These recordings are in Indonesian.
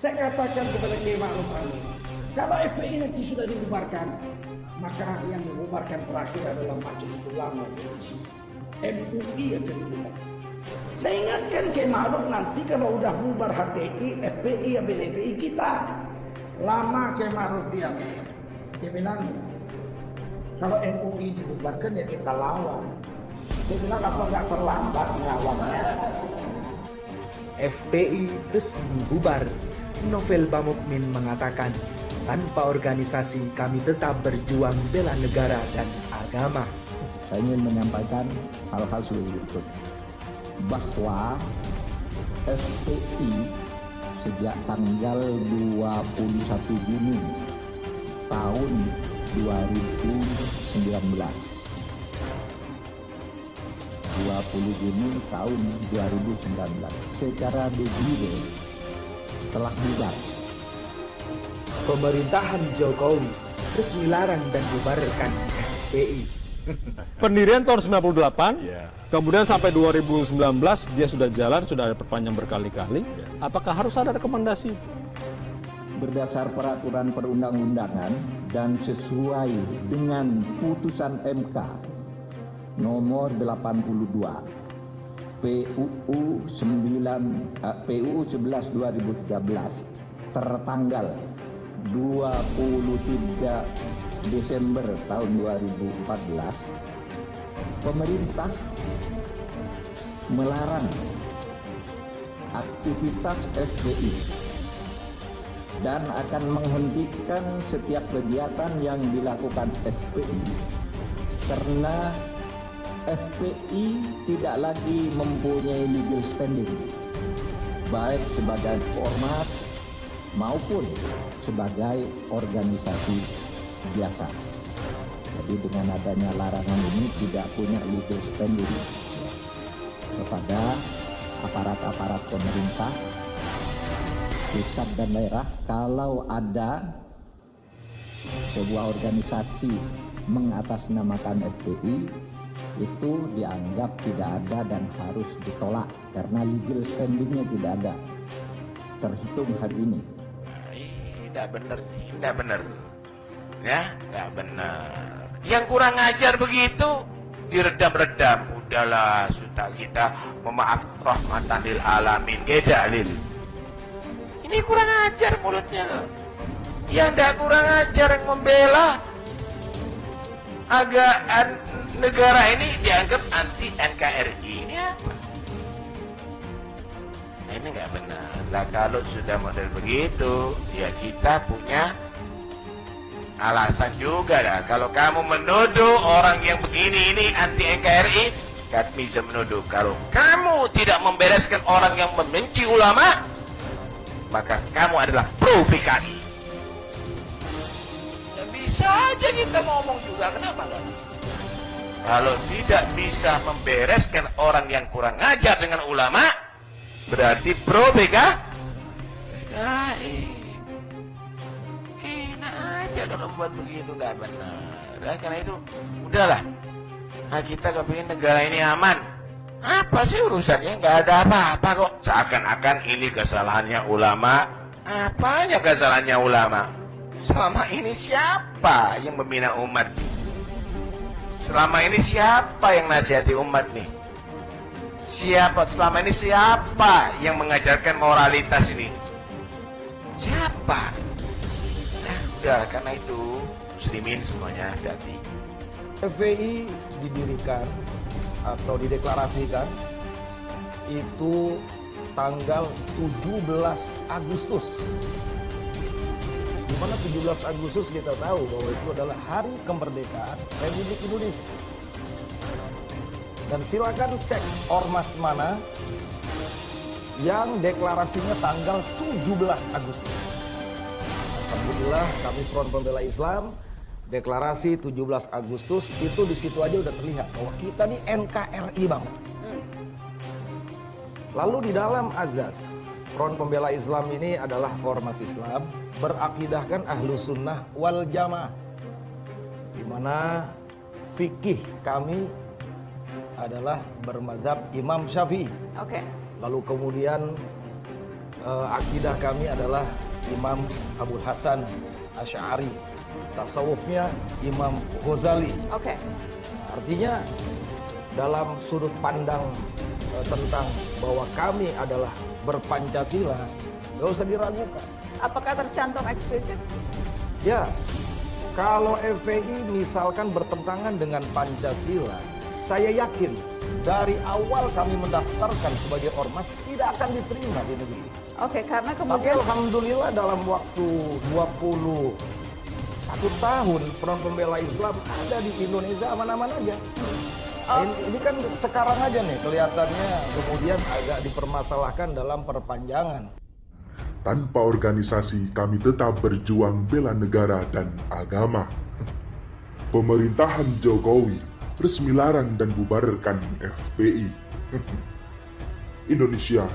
Saya katakan kepada Kiai Ma'ruf Amin, kalau FPI nanti sudah dibubarkan, maka yang dibubarkan terakhir adalah Majelis Ulama Indonesia. MUI akan dibubarkan. Saya ingatkan Kiai Ma'ruf, nanti kalau udah bubar HTI, FPI, BPI kita, lama Kiai Ma'ruf diam. Dia bilang, kalau MUI dibubarkan ya kita lawan. Saya bilang, apa nggak terlambat melawannya? FPI resmi bubar. Novel Bamukmin mengatakan, tanpa organisasi kami tetap berjuang bela negara dan agama. Saya ingin menyampaikan hal-hal seperti berikut. Bahwa FPI sejak tanggal 21 Juni tahun 2019 20 Juni tahun 2019 secara de jure telah bubar. Pemerintahan Jokowi resmi larang dan bubarkan FPI. Pendirian tahun 98, kemudian sampai 2019 dia sudah jalan, sudah ada perpanjang berkali-kali. Apakah harus ada rekomendasi itu? Berdasar peraturan perundang-undangan dan sesuai dengan putusan MK nomor 82 PUU 11 2013 tertanggal 23 Desember tahun 2014, pemerintah melarang aktivitas FPI dan akan menghentikan setiap kegiatan yang dilakukan FPI karena FPI tidak lagi mempunyai legal standing baik sebagai ormas maupun sebagai organisasi biasa. Jadi dengan adanya larangan ini tidak punya legal standing kepada aparat-aparat pemerintah pusat dan daerah. Kalau ada sebuah organisasi mengatasnamakan FPI, itu dianggap tidak ada dan harus ditolak karena legal standingnya tidak ada terhitung hari ini. Tidak benar, tidak benar. Ya, nggak benar. Yang kurang ajar begitu diredam-redam. Udahlah, sudah kita memaaf rahmatan lil alamin. Dalil. Ini kurang ajar mulutnya loh. Yang tidak kurang ajar yang membela agak negara ini dianggap anti NKRI. Ini apa? Nah, ini nggak benar. Lah kalau sudah model begitu, ya kita punya alasan juga dah. Kalau kamu menuduh orang yang begini ini anti NKRI, kami bisa menuduh. Kalau kamu tidak membereskan orang yang membenci ulama, maka kamu adalah pro PKI. Ya bisa aja kita ngomong juga, kenapa enggak? Kalau tidak bisa membereskan orang yang kurang ajar dengan ulama, berarti pro PKI. Ya kalau buat begitu nggak benar. Dan karena itu udahlah. Nah, kita kepingin negara ini aman. Apa sih urusannya? Nggak ada apa-apa kok. Seakan-akan ini kesalahannya ulama. Apanya kesalahannya ulama? Selama ini siapa yang membina umat? Selama ini siapa yang nasihati umat nih? Selama ini siapa yang mengajarkan moralitas ini? Siapa? Ya, karena itu muslimin semuanya hati-hati. FPI didirikan atau dideklarasikan itu tanggal 17 Agustus. Di mana 17 Agustus kita tahu bahwa itu adalah hari kemerdekaan Republik Indonesia. Dan silakan cek ormas mana yang deklarasinya tanggal 17 Agustus. Alhamdulillah kami Front Pembela Islam deklarasi 17 Agustus itu di situ aja udah terlihat bahwa kita nih NKRI banget. Lalu di dalam azas Front Pembela Islam ini adalah ormas Islam berakidahkan Ahlus Sunnah wal Jamaah, di mana fikih kami adalah bermazhab Imam Syafi'i. Oke. Lalu kemudian Akidah kami adalah Imam Abu Hasan Asy'ari. Tasawufnya Imam Ghazali. Oke. Artinya dalam sudut pandang tentang bahwa kami adalah berpancasila, nggak usah diragukan. Apakah tercantum eksplisit? Ya, kalau FPI misalkan bertentangan dengan Pancasila, saya yakin dari awal kami mendaftarkan sebagai ormas tidak akan diterima di negeri. Oke, karena Tapi kemudian alhamdulillah dalam waktu 21 tahun Front Pembela Islam ada di Indonesia aman-aman aja. Ini kan sekarang aja nih kelihatannya kemudian agak dipermasalahkan dalam perpanjangan. Tanpa organisasi, kami tetap berjuang bela negara dan agama. Pemerintahan Jokowi resmi larang dan bubarkan FPI. Indonesia,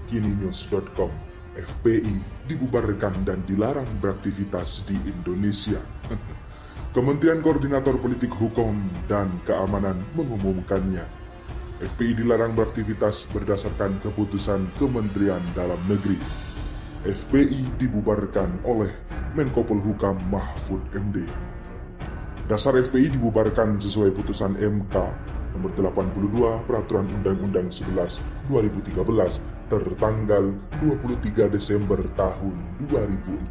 kininews.com. FPI dibubarkan dan dilarang beraktivitas di Indonesia. Kementerian Koordinator Politik Hukum dan Keamanan mengumumkannya. FPI dilarang beraktivitas berdasarkan keputusan Kementerian Dalam Negeri. FPI dibubarkan oleh Menko Polhukam Mahfud MD. Dasar FPI dibubarkan sesuai putusan MK nomor 82 Peraturan Undang-Undang 11 2013 tertanggal 23 Desember tahun 2014.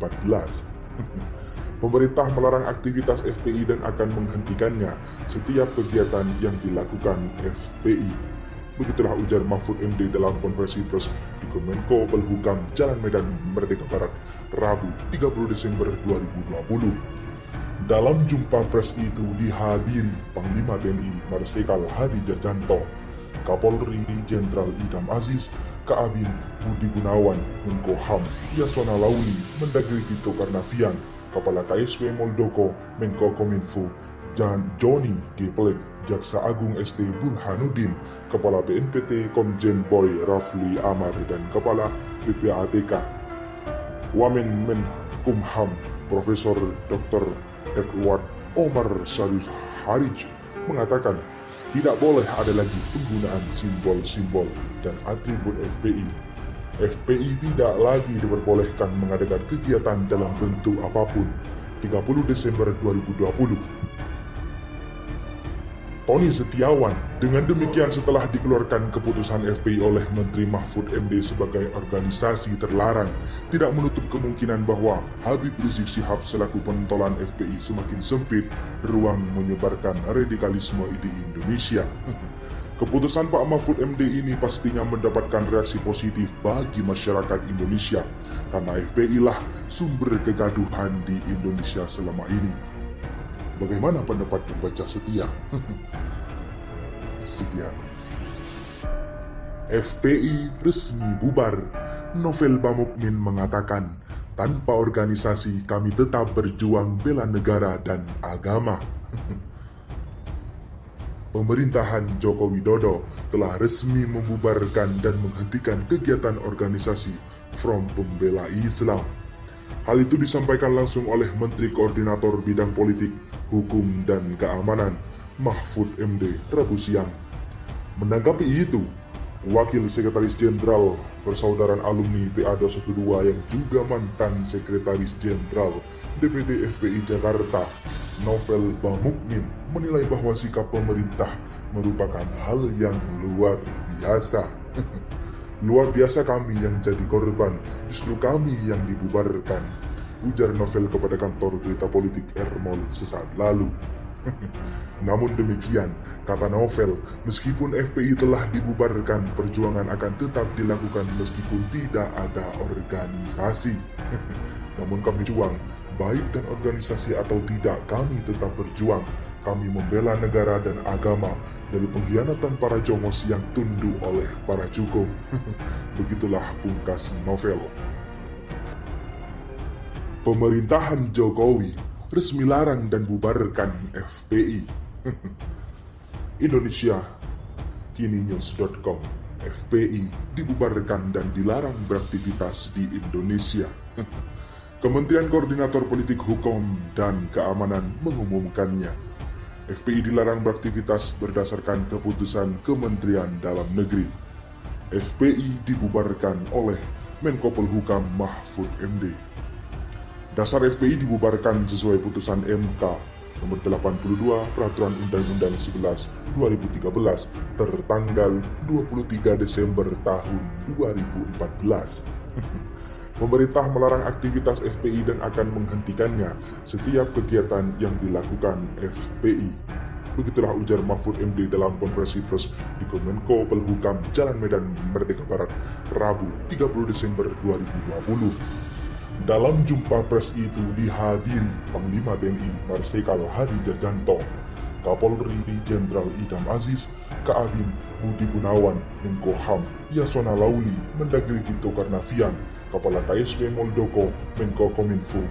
Pemerintah melarang aktivitas FPI dan akan menghentikannya setiap kegiatan yang dilakukan FPI. Begitulah ujar Mahfud MD dalam konferensi pers di Kemenko Polhukam Jalan Medan Merdeka Barat, Rabu 30 Desember 2020. Dalam jumpa pers itu dihadiri Panglima TNI Marsikal Hadi Tjahjanto, Kapolri Jenderal Idham Aziz, Kabin Budi Gunawan, Menko HAM Yasona Lawli, Mendagri Tito Karnavian, Kepala KSW Muldoko, Menko Kominfo Johnny G. Plate, Jaksa Agung ST Burhanuddin, Kepala BNPT Komjen Boy Rafli Amar, dan Kepala PPATK Wamen Menkumham Profesor Dr. Edward Omar Syarif Harij mengatakan tidak boleh ada lagi penggunaan simbol-simbol dan atribut FPI. FPI tidak lagi diperbolehkan mengadakan kegiatan dalam bentuk apapun. 30 Desember 2020. Tony Setiawan, dengan demikian setelah dikeluarkan keputusan FPI oleh Menteri Mahfud MD sebagai organisasi terlarang, tidak menutup kemungkinan bahwa Habib Rizik Syihab selaku pentolan FPI semakin sempit ruang menyebarkan radikalisme di Indonesia. Keputusan Pak Mahfud MD ini pastinya mendapatkan reaksi positif bagi masyarakat Indonesia, karena FPI lah sumber kegaduhan di Indonesia selama ini. Bagaimana pendapat pembaca setia? Sekian. FPI resmi bubar. Novel Bamukmin mengatakan, tanpa organisasi kami tetap berjuang bela negara dan agama. Pemerintahan Joko Widodo telah resmi membubarkan dan menghentikan kegiatan organisasi Front Pembela Islam. Hal itu disampaikan langsung oleh Menteri Koordinator Bidang Politik, Hukum, dan Keamanan, Mahfud MD, Rabu siang. Menanggapi itu, Wakil Sekretaris Jenderal Persaudaraan Alumni PA212 yang juga mantan Sekretaris Jenderal DPD FPI Jakarta, Novel Bamukmin, menilai bahwa sikap pemerintah merupakan hal yang luar biasa. Luar biasa kami yang jadi korban, justru kami yang dibubarkan, ujar Novel kepada kantor berita politik Ermol sesaat lalu. Namun demikian, kata Novel, meskipun FPI telah dibubarkan, perjuangan akan tetap dilakukan meskipun tidak ada organisasi. Namun kami juang, baik dan organisasi atau tidak, kami tetap berjuang. Kami membela negara dan agama dari pengkhianatan para jongos yang tunduk oleh para cukup. Begitulah pungkas Novel. Pemerintahan Jokowi resmi larang dan bubarkan FPI. Indonesia, kininews.com. FPI dibubarkan dan dilarang beraktivitas di Indonesia. Kementerian Koordinator Politik Hukum dan Keamanan mengumumkannya. FPI dilarang beraktivitas berdasarkan keputusan Kementerian Dalam Negeri. FPI dibubarkan oleh Menko Polhukam Mahfud MD. Dasar FPI dibubarkan sesuai putusan MK nomor 82 Peraturan Undang-Undang 11 2013 tertanggal 23 Desember tahun 2014. Pemerintah melarang aktivitas FPI dan akan menghentikannya setiap kegiatan yang dilakukan FPI. Begitulah ujar Mahfud MD dalam konferensi pers di Kemenko Polhukam Jalan Medan Merdeka Barat, Rabu 30 Desember 2020. Dalam jumpa pers itu dihadiri Panglima TNI Marsikal Hadi Jajanto, Kapolri Jenderal Idam Aziz, Kabin Budi Gunawan, Menko HAM Yasona Lauli, Mendagri Tito Karnavian, Kepala KSP Muldoko, Menko Kominfo,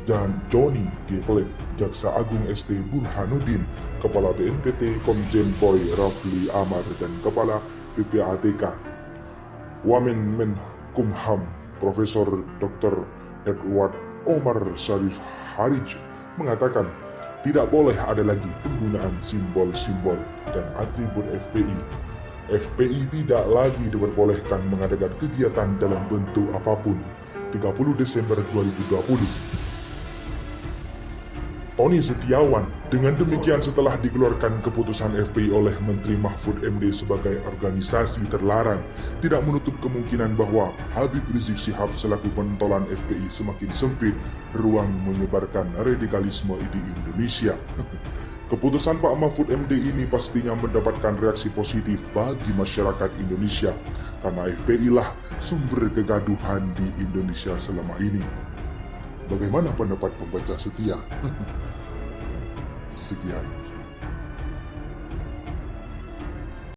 dan Joni G. Plate, Jaksa Agung ST Burhanuddin, Kepala BNPT Komjen Boy Rafli Amar, dan Kepala PPATK Wamen Menkumham Profesor Dr. Edward Omar Syarif Harij mengatakan tidak boleh ada lagi penggunaan simbol-simbol dan atribut FPI. FPI tidak lagi diperbolehkan mengadakan kegiatan dalam bentuk apapun. 30 Desember 2020. Tony Setiawan, dengan demikian setelah dikeluarkan keputusan FPI oleh Menteri Mahfud MD sebagai organisasi terlarang, tidak menutup kemungkinan bahwa Habib Rizik Syihab selaku pentolan FPI semakin sempit ruang menyebarkan radikalisme di Indonesia. Keputusan Pak Mahfud MD ini pastinya mendapatkan reaksi positif bagi masyarakat Indonesia, karena FPI lah sumber kegaduhan di Indonesia selama ini. Bagaimana pendapat pembaca setia? Sekian.